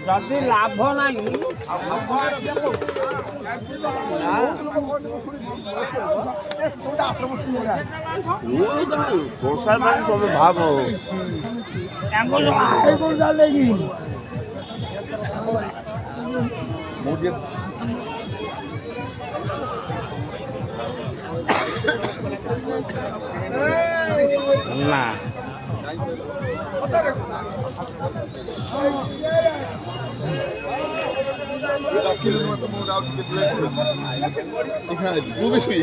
जदि लाभ ना वर्षा तुम भाव ना तू भी सुई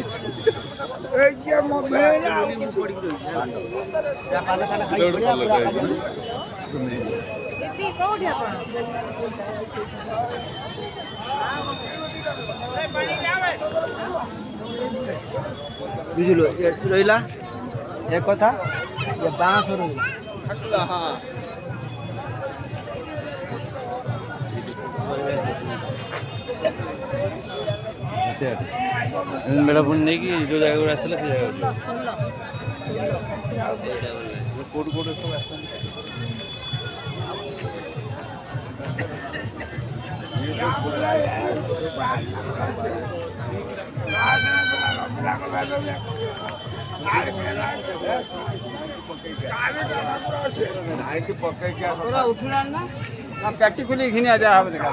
बुझल रहा एक कथा ये बाँस मेरा पुणी नहीं कि जो जगह आसला से जगह कोट कोट सब उठना ना पैक्टी खुली घिनी आ जा देखा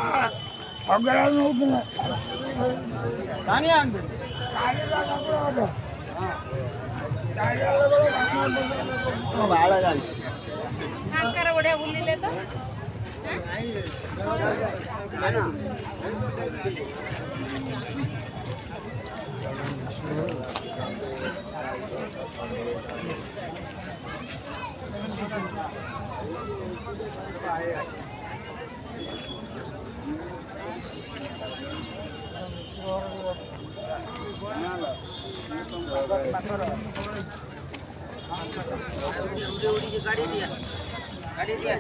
बढ़िया बुली ले तो गाड़ी दिया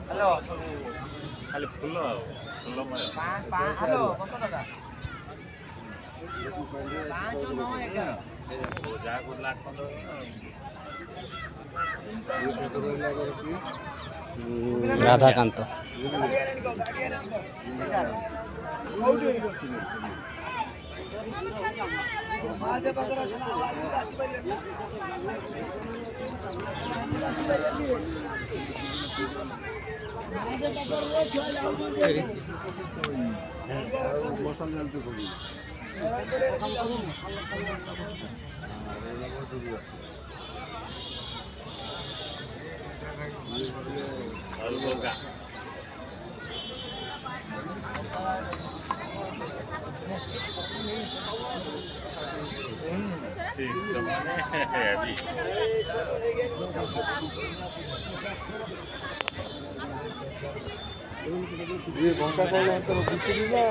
हेलो खाली फूल हेलो बस दादा 5 9 11 जा को लाख 15 राधाकांत ये घंटा पहले तो बिक्री ना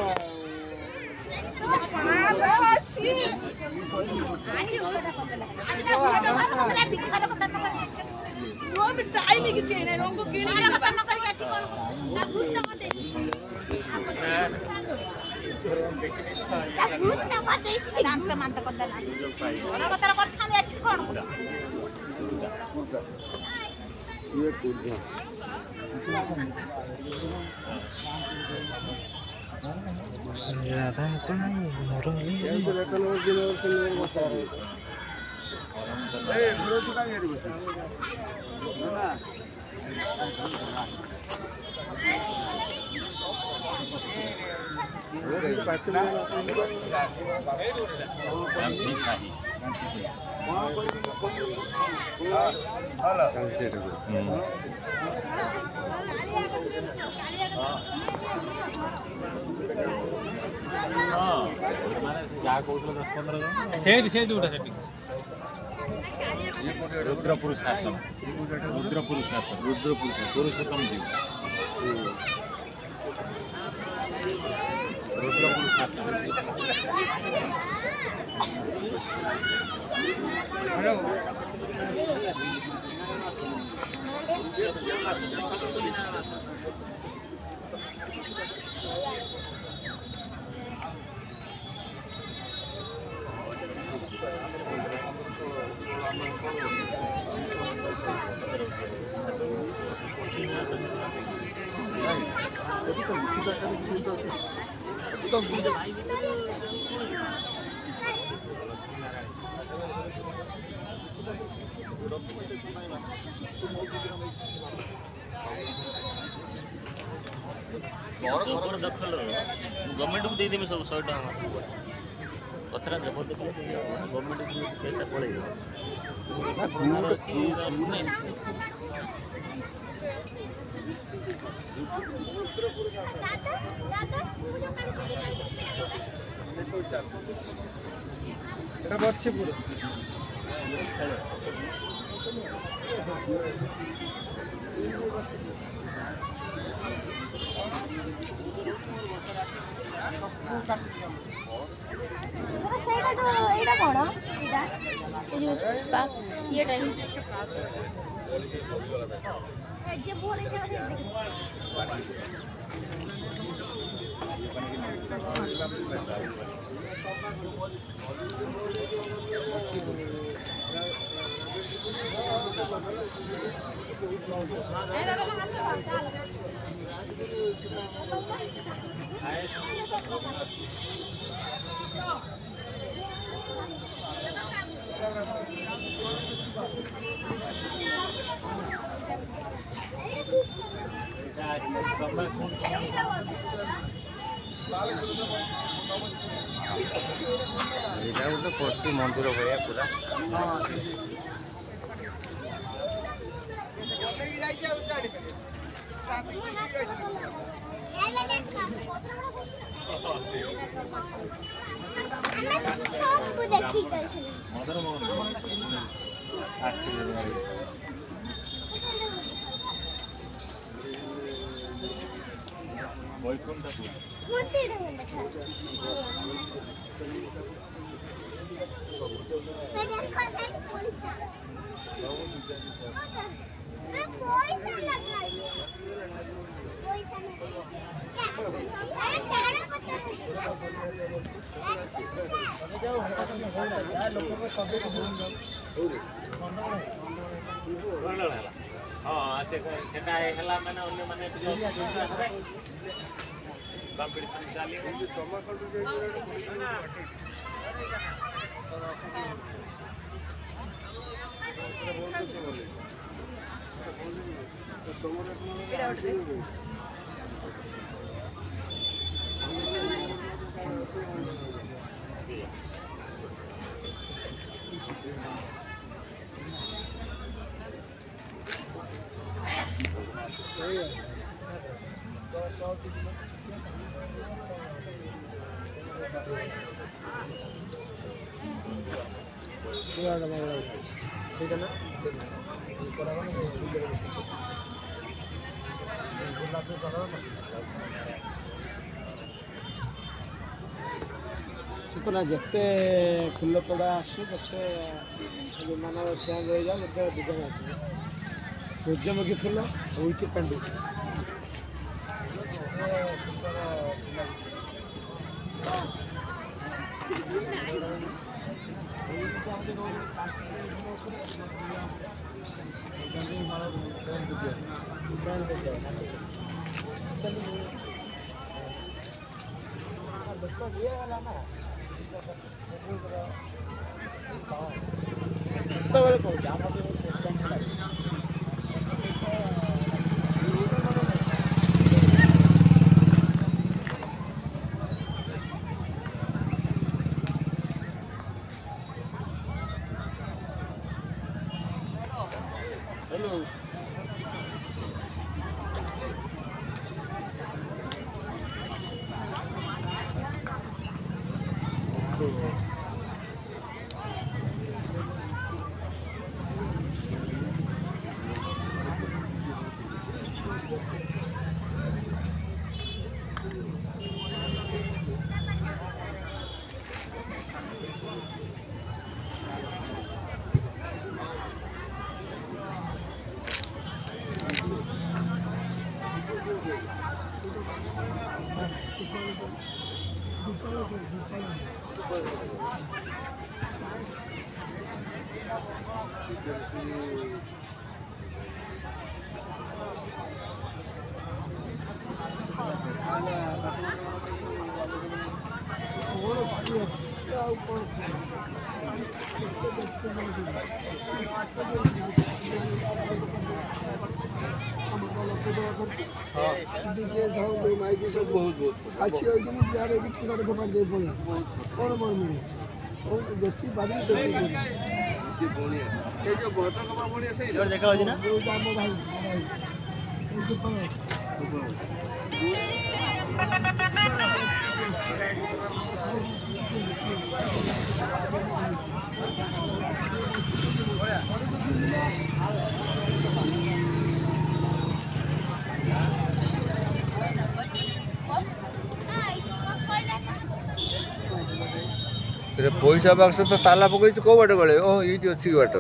ये कुछ राधा को नहीं मोरली ये लेकिन और दिन और दिन मसा है ए वीडियो तो काय करी बस ना ये पाछला गांधी शाही वहां कोई हां कैसे देखो रुद्रपुर शासन पुरुषोत्तम जी रुद्रपुर शासन दखल गवर्नमेंट को दे देमी सब 100 टका कतरा जबर देखले गवर्नमेंट को देता पड़े এটা বচ্ছে পুরো ସେଇଟା ତ ଏଇଟା କଣ ଏଇଟା ଏ ଯୋଉ ଇଏଟା ଯେ ବୋରେ ଗୋଟେ ପଡୁଛି ମନ୍ଦିର ଭଳିଆ ପୁରା ବୈକୁଣ୍ଠପୁର हाँ सेटा हैला माने अन्य माने कंपटीशन चली सुकना जिते फुल तोड़ा आसते मान चेंज हो जाए डिजाइन आस सूर्यमुखी फुल विथ पेंडू डीजे साउंड माइक सब बहुत अच्छी हो कि यार एक ठुकारे कपाट दे पड़े कौन मन मिले कौन देखी बारी से बढ़िया ये जो बर्तन कपड़ा बढ़िया सही जोर देखा हो ना जो जाम भाई जो पर पैसा बक्स तो ताला पकई कौ बाट गले ओ ये अच्छी बाट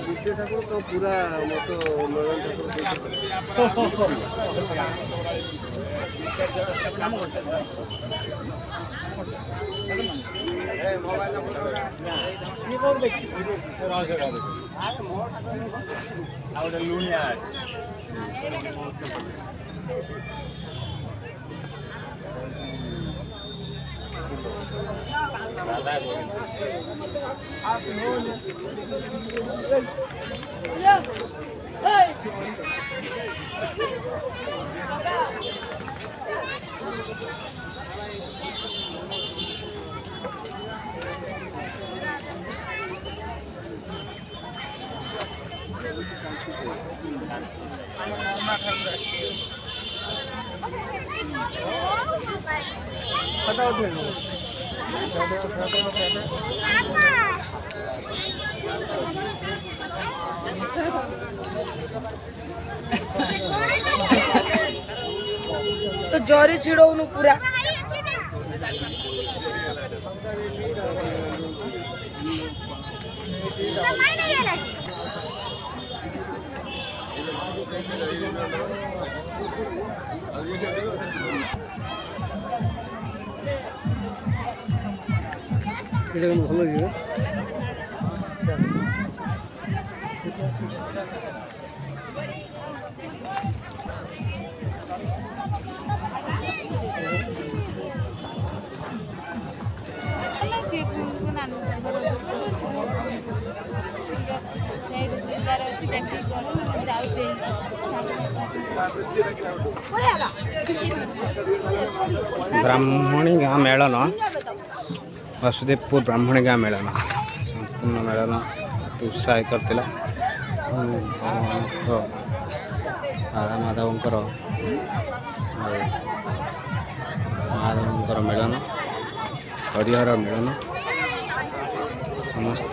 गोटे ठाकुर तो पूरा मत तो जरी छिड़ौनु पूरा ଭଲ ଲାଗିବ। ब्राह्मणी गाँ मेलन वासुदेवपुर ब्राह्मणी गाँ मेलन संपूर्ण मेलन उत्साहित करथिला। राधा माधवंकर मेलन हरिहर मेलन समस्त